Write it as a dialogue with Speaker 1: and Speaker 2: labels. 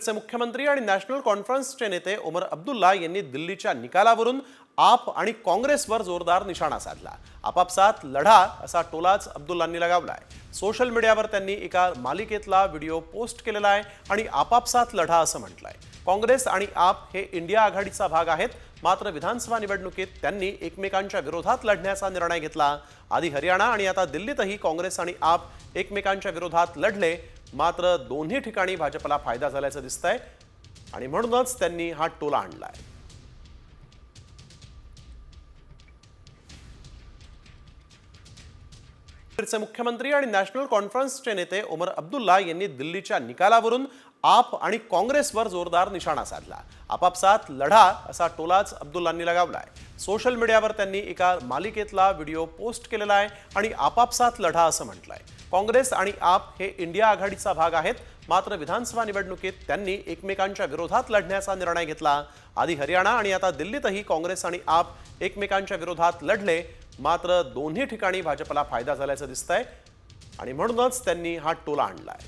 Speaker 1: काश्मीरचे मुख्यमंत्री आणि नॅशनल कॉन्फरन्सचे नेते उमर अब्दुल्ला यांनी दिल्लीच्या निकालावरून आप आणि काँग्रेसवर जोरदार निशाणा साधला। आपापसात लढा असा टोलाच अब्दुल्लांनी लगावलाय। सोशल मीडियावर त्यांनी एका मालिकेतला व्हिडिओ पोस्ट केलेला आहे आणि आपापसात लढा असं म्हटलंय। काँग्रेस आणि आप हे इंडिया आघाडीचा भाग आहेत, मात्र विधानसभा निवडणुकीत त्यांनी एकमेकांच्या विरोधात लढण्याचा निर्णय घेतला। आधी हरियाणा आणि आता दिल्लीतही काँग्रेस आणि आप एकमेकांच्या विरोधात लढले, मात्र दोन्ही ठिकाणी भाजपला फायदा झाल्याचं दिसतंय आणि म्हणूनच त्यांनी हा टोला आणलाय। काश्मीरचे मुख्यमंत्री आणि नॅशनल कॉन्फरन्सचे नेते उमर अब्दुल्ला यांनी दिल्लीच्या निकालावरून आप आणि काँग्रेसवर जोरदार निशाणा साधला। आपापसात लढा असा टोलाच अब्दुल्लांनी लगावलाय। सोशल मीडियावर त्यांनी एका मालिकेतला व्हिडिओ पोस्ट केलेला आहे आणि आपापसात लढा असं म्हटलंय। काँग्रेस आणि आप हे इंडिया आघाडीचा भाग आहेत, मात्र विधानसभा निवडणुकीत त्यांनी एकमेकांच्या विरोधात लढण्याचा निर्णय घेतला। आधी हरियाणा आणि आता दिल्लीतही काँग्रेस आणि आप एकमेकांच्या विरोधात लढले, मात्र दोन्ही ठिकाणी भाजपला फायदा झाल्याचं दिसतंय आणि म्हणूनच त्यांनी हा टोला आणलाय।